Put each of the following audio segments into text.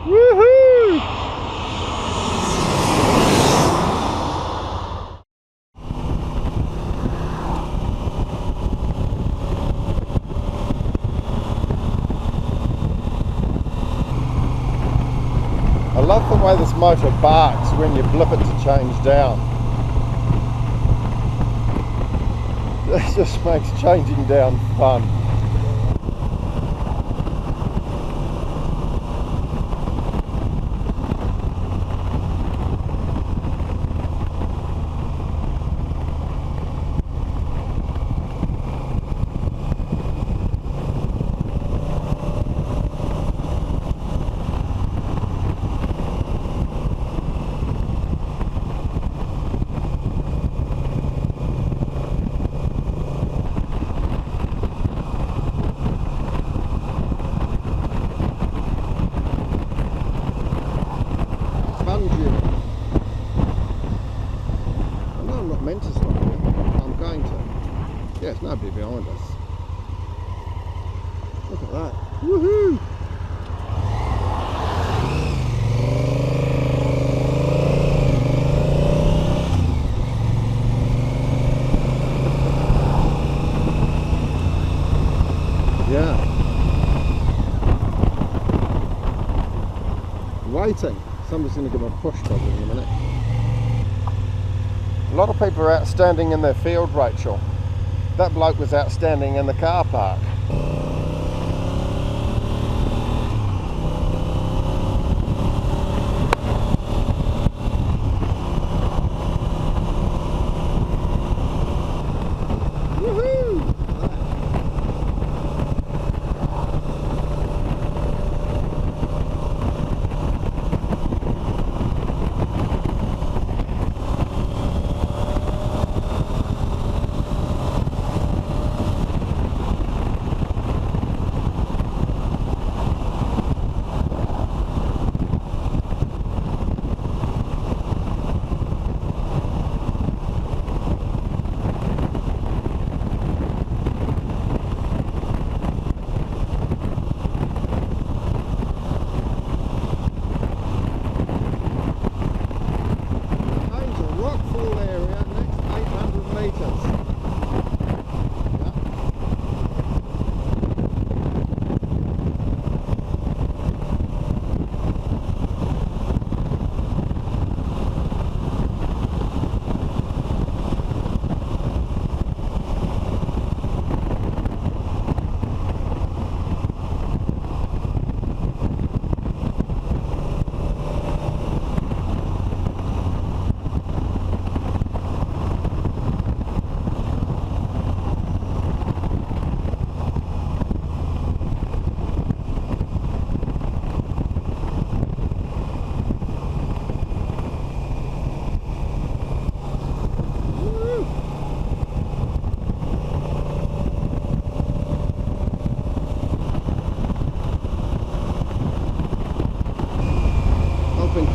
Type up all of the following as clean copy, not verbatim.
Woohoo! I love the way this motor barks when you blip it to change down. It just makes changing down fun. There's nobody behind us. Look at that. Woohoo! Yeah. Waiting. Somebody's going to give a push probably in a minute. A lot of people are outstanding in their field, Rachel. That bloke was outstanding in the car park.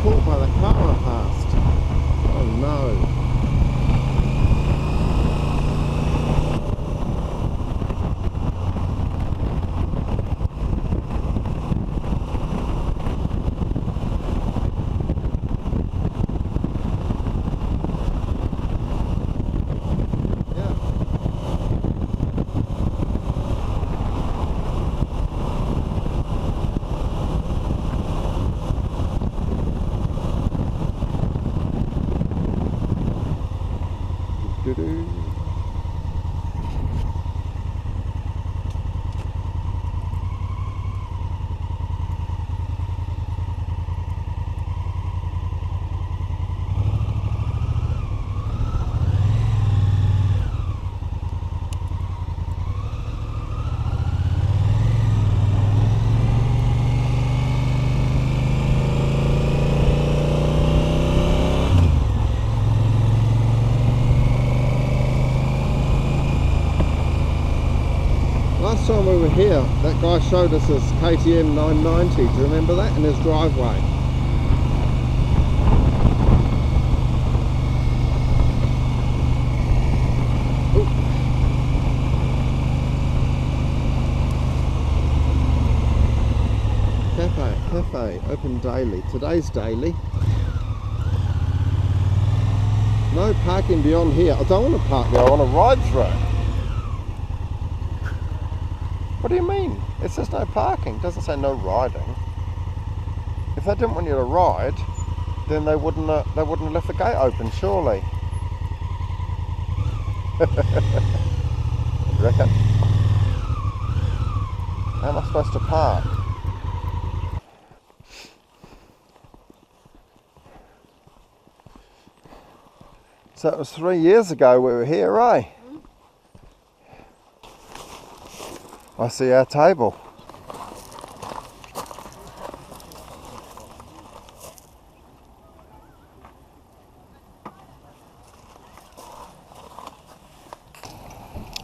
Caught by the car I passed. Oh no. Last time we were here, that guy showed us his KTM 990. Do you remember that? In his driveway. Ooh. Cafe. Cafe, open daily. Today's daily. No parking beyond here. I don't want to park there, I want to ride through. What do you mean? It says no parking, it doesn't say no riding. If they didn't want you to ride, then they wouldn't have left the gate open, surely. You reckon? How am I supposed to park? So it was 3 years ago we were here, eh? I see our table.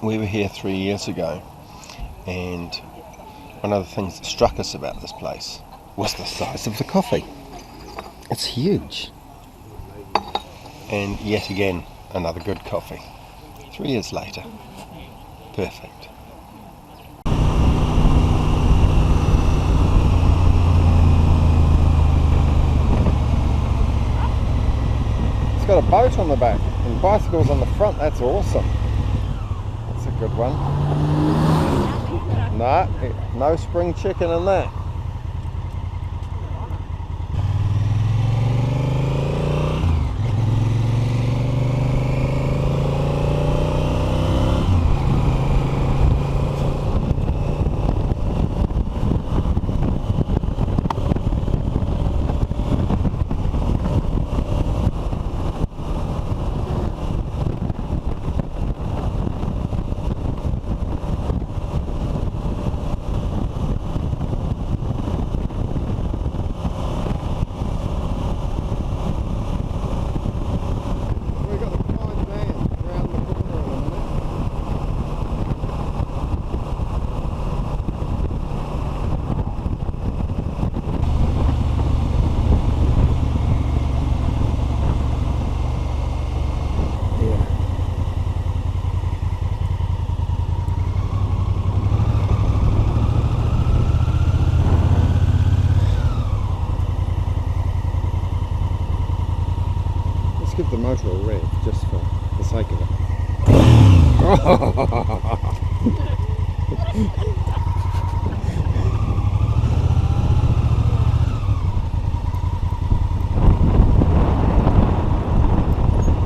We were here 3 years ago, and one of the things that struck us about this place was the size of the coffee. It's huge. And yet again, another good coffee. 3 years later. Perfect. It's got a boat on the back and bicycles on the front. That's awesome. That's a good one. Nah, no spring chicken in that. Give the motor a rev just for the sake of it.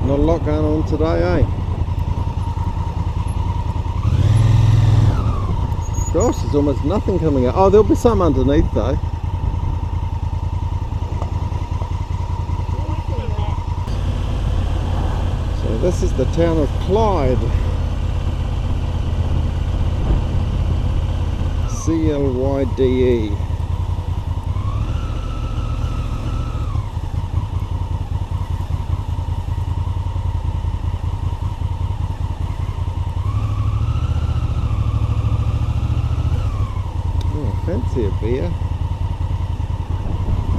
Not a lot going on today, eh? Gosh, there's almost nothing coming out. Oh, there'll be some underneath though. This is the town of Clyde. C-L-Y-D-E. Oh, fancy a beer.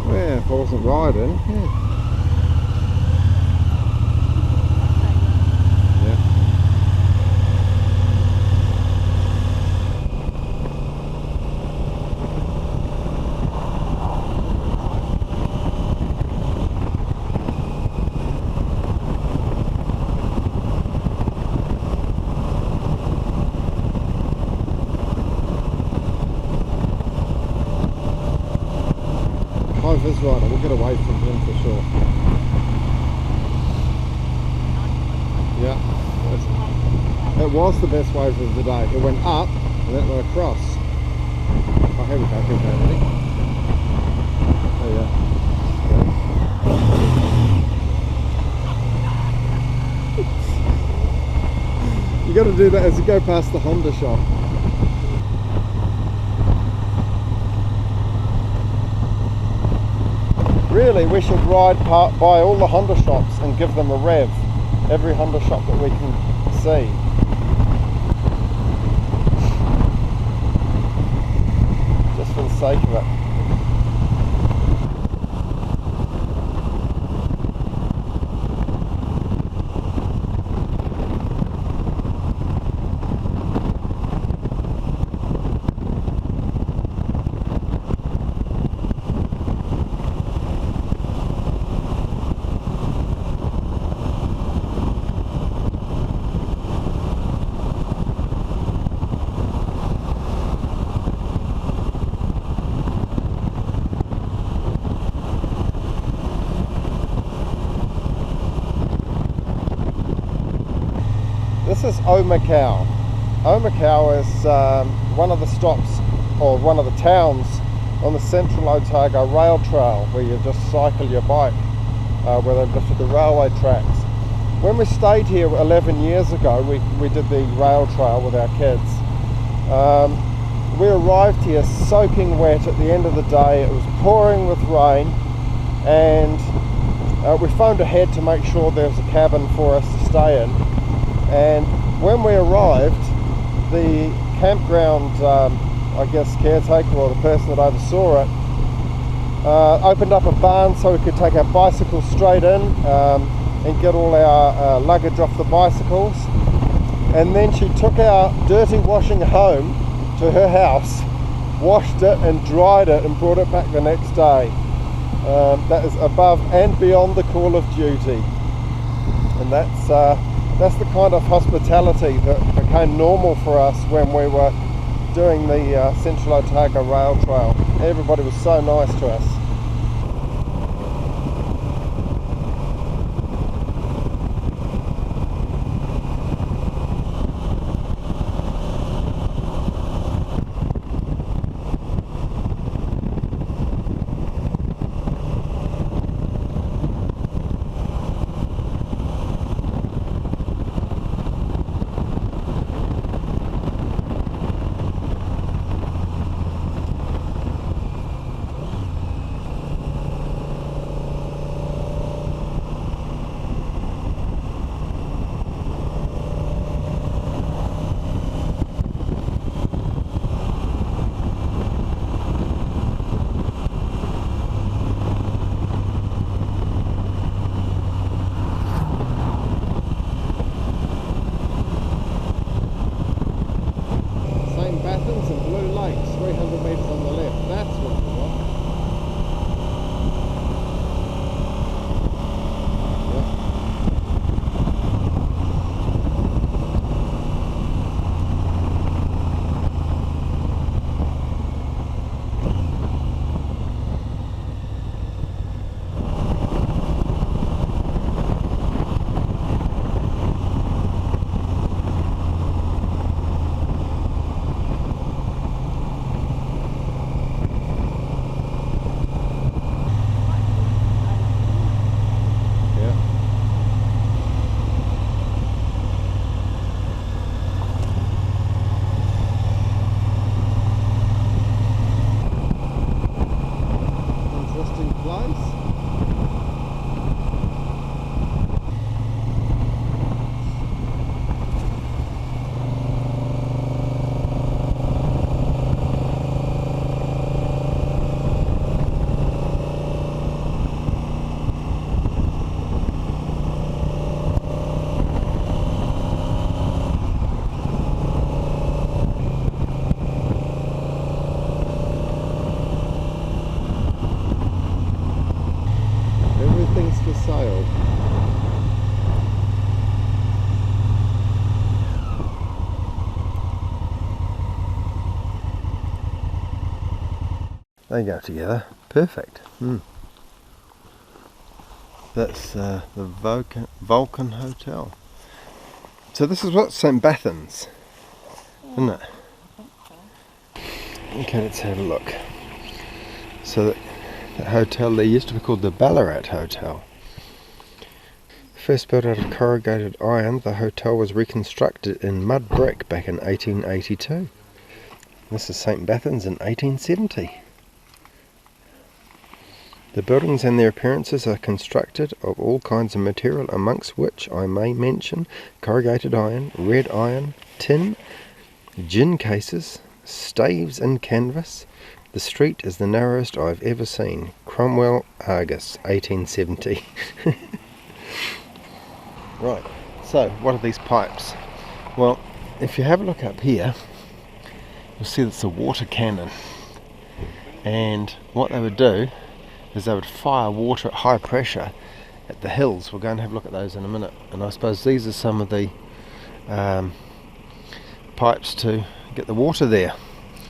Well, if I wasn't riding, yeah. This rider, we'll get away from him for sure. Yeah, it was the best wave of the day. It went up and then it went across. Oh, here we go, ready? Oh yeah. You got to do that as you go past the Honda shop. Really, we should ride by all the Honda shops and give them a rev. Every Honda shop that we can see. Just for the sake of it. this is Omakau. Omakau is one of the stops, or one of the towns on the Central Otago rail trail, where you just cycle your bike, where they've lifted the railway tracks. When we stayed here 11 years ago, we did the rail trail with our kids. We arrived here soaking wet at the end of the day. It was pouring with rain, and we phoned ahead to make sure there was a cabin for us to stay in. And when we arrived, the campground, I guess, caretaker, or the person that oversaw it, opened up a barn so we could take our bicycles straight in and get all our luggage off the bicycles. And then she took our dirty washing home to her house, washed it and dried it, and brought it back the next day. That is above and beyond the call of duty, and that's the kind of hospitality that became normal for us when we were doing the Central Otago rail trail. Everybody was so nice to us. Bathans and Blue Lakes, 300 metres on the left. That's what we want. They go together. Perfect. That's the Vulcan Hotel. So this is what St. Bathans, isn't it? Okay, let's have a look. So that hotel there used to be called the Ballarat Hotel. First built out of corrugated iron, the hotel was reconstructed in mud brick back in 1882. This is St. Bathans in 1870. The buildings and their appearances are constructed of all kinds of material, amongst which I may mention corrugated iron, red iron, tin, gin cases, staves and canvas. The street is the narrowest I've ever seen. Cromwell, Argus, 1870. Right, so what are these pipes? Well, if you have a look up here, you'll see it's a water cannon. And what they would do is they would fire water at high pressure at the hills. We'll go and have a look at those in a minute. And I suppose these are some of the pipes to get the water there,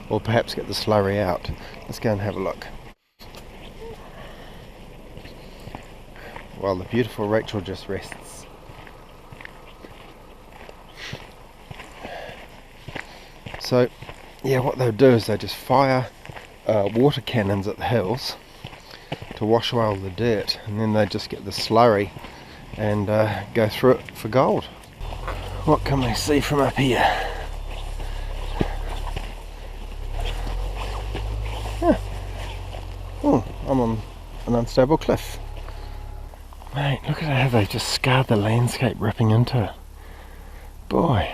or perhaps get the slurry out. Let's go and have a look. While the beautiful Rachel just rests. So yeah, what they'll do is they just fire water cannons at the hills to wash away all the dirt, and then they just get the slurry and go through it for gold. What can we see from up here? Oh, I'm on an unstable cliff. Mate, look at how they've just scarred the landscape ripping into it. Boy.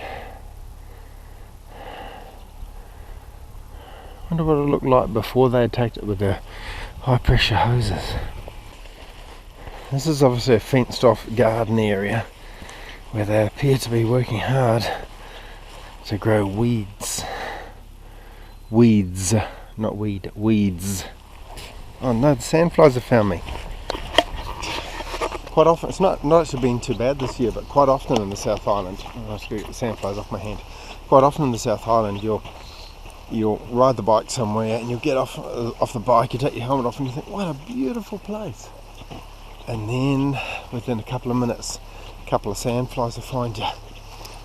Wonder what it looked like before they attacked it with their high pressure hoses. This is obviously a fenced off garden area where they appear to be working hard to grow weeds. Weeds, not weed, weeds. Oh no, the sandflies have found me. Quite often, it's not actually been too bad this year, but quite often in the South Island, I was going to get the sandflies off my hand. Quite often in the South Island, you'll ride the bike somewhere and you'll get off the bike, you take your helmet off and you think, what a beautiful place. And then within a couple of minutes, a couple of sandflies will find you.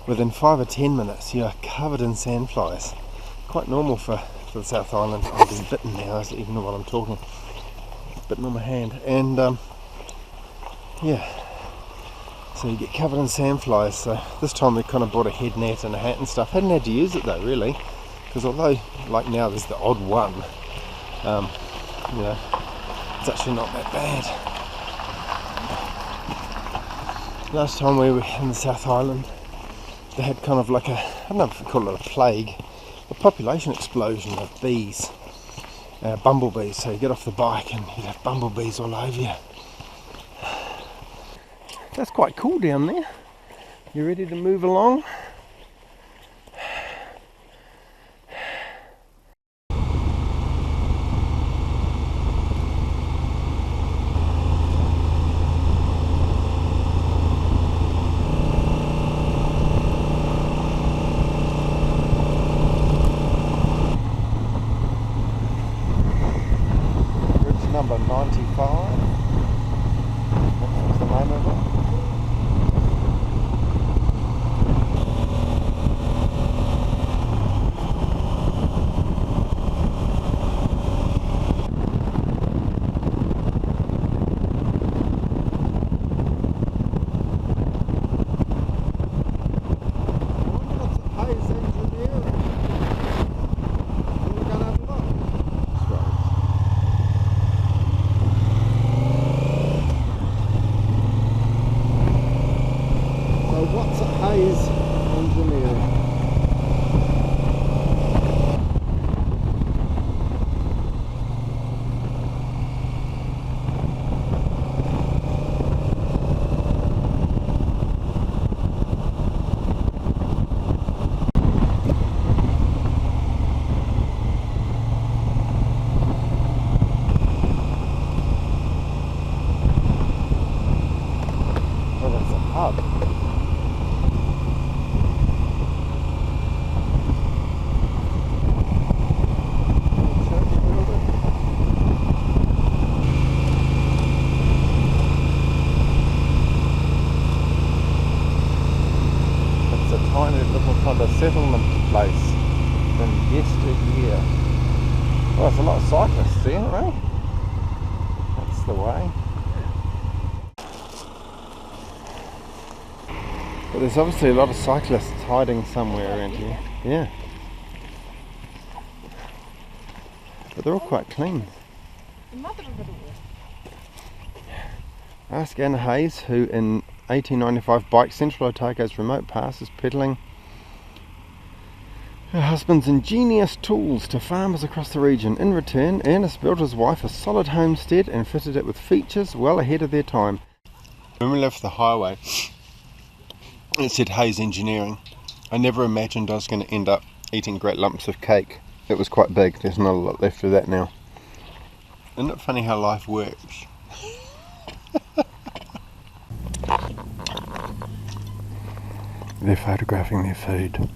Within 5 or 10 minutes, you're covered in sandflies. Quite normal for the South Island. I'm just bitten now, even while I'm talking. Bitten on my hand. And yeah, so you get covered in sandflies. So this time we kind of brought a head net and a hat and stuff. Hadn't had to use it though, really, because although like now there's the odd one, you know, it's actually not that bad. Last time we were in the South Island, they had kind of like a, I don't know if we call it a plague, a population explosion of bees, bumblebees. So you get off the bike and you'd have bumblebees all over you. That's quite cool down there. You ready to move along? Bridge number 95. What's the name of it? Settlement place than yesteryear. Well, there's a lot of cyclists there, right? That's the way. But there's obviously a lot of cyclists hiding somewhere around here. Yeah. But they're all quite clean. Ask Anna Hayes, who in 1895 biked Central Otago's remote passes, pedalling her husband's ingenious tools to farmers across the region. In return, Ernest built his wife a solid homestead and fitted it with features well ahead of their time. When we left the highway, it said Hayes Engineering. I never imagined I was going to end up eating great lumps of cake. It was quite big, there's not a lot left of that now. Isn't it funny how life works? They're photographing their food.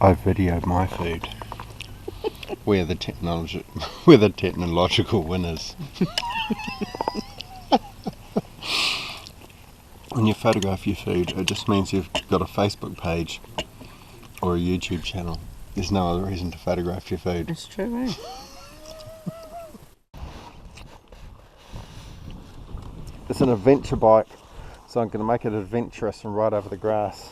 I've videoed my food. We're the technological winners. When you photograph your food, it just means you've got a Facebook page or a YouTube channel. There's no other reason to photograph your food. It's true, eh? It's an adventure bike, so I'm going to make it adventurous and ride over the grass.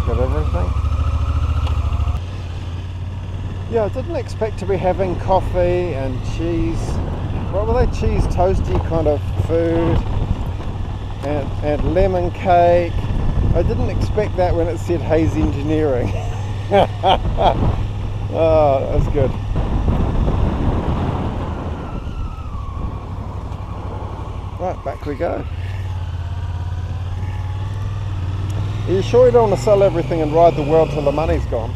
Got everything? Yeah, I didn't expect to be having coffee and cheese. What were they? Cheese toasty kind of food and lemon cake. I didn't expect that when it said Hayes Engineering. Oh, that's good. Right, back we go. Are you sure you don't want to sell everything and ride the world till the money's gone?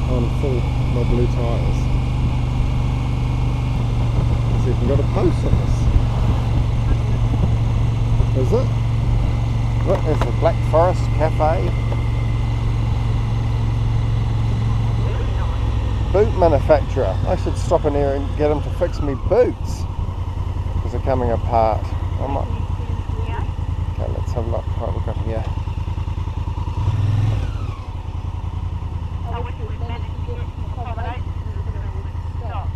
On full my blue tyres. It's even got a post office. Is it? Look, there's the Black Forest Cafe. Boot manufacturer. I should stop in here and get him to fix me boots because they're coming apart. I might... Okay, let's have a look what we've got here.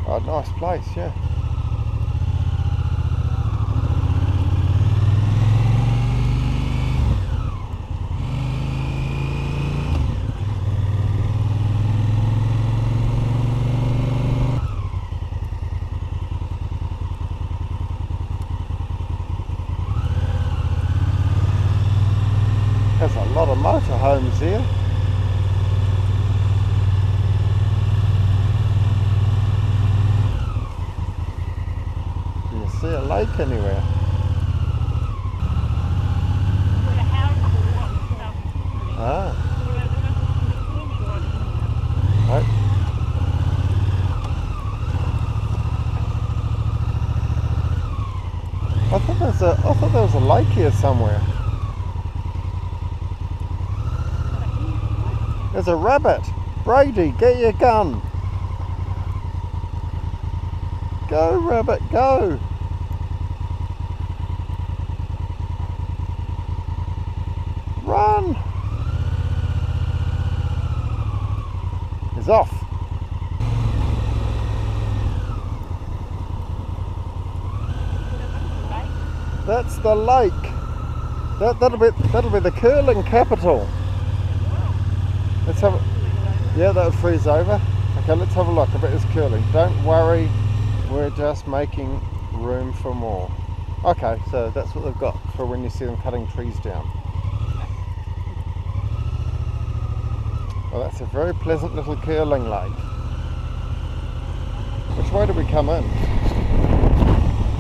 Oh, nice place, yeah. There's a lot of motorhomes here. See a lake anywhere. Ah. Right. I thought there was a lake here somewhere. There's a rabbit. Brady, get your gun. Go, rabbit, go. Run! He's off. That's the lake. That'll be the curling capital. Let's have a, yeah, that'll freeze over. Okay, let's have a look. I bet it's curling. Don't worry, we're just making room for more. Okay, so that's what they've got for when you see them cutting trees down. Well, that's a very pleasant little curling lake. Which way do we come in?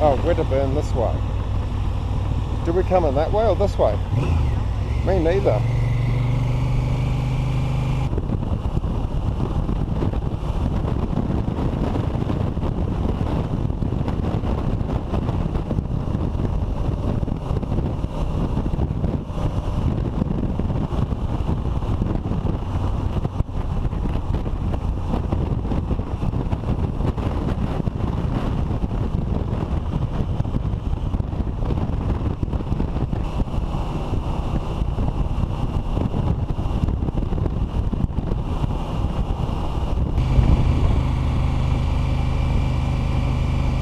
Oh, Wedderburn this way. Did we come in that way or this way? Me neither.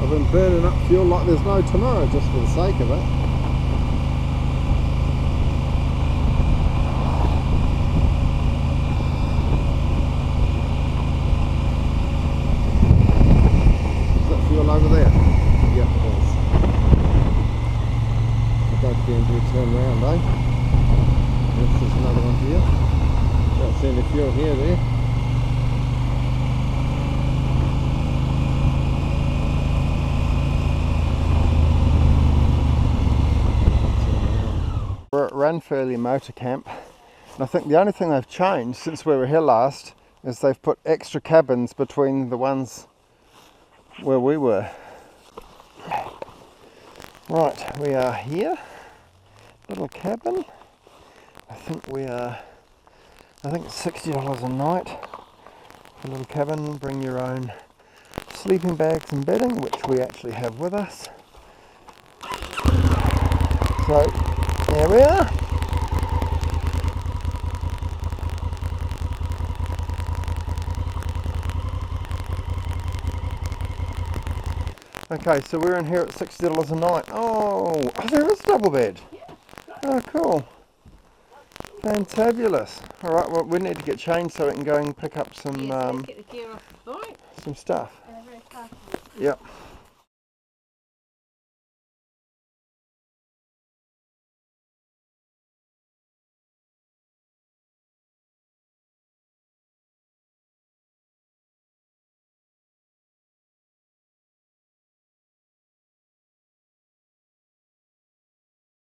I've been burning up fuel like there's no tomorrow just for the sake of it. Is that fuel over there? Yep, it is. I don't be able to turn round, eh? Yes, there's another one here. Don't see any fuel here, there. We're at Ranfurly motor camp, and I think the only thing they've changed since we were here last is they've put extra cabins between the ones where we were. Right, we are here, little cabin. I think it's $60 a night for a little cabin. Bring your own sleeping bags and bedding, which we actually have with us. So there we are. Okay, so we're in here at $60 a night. Oh, there is a double bed. Oh, cool. Fantabulous. Alright, well, we need to get changed so we can go and pick up some Get the gear off the bike. some stuff. Yep.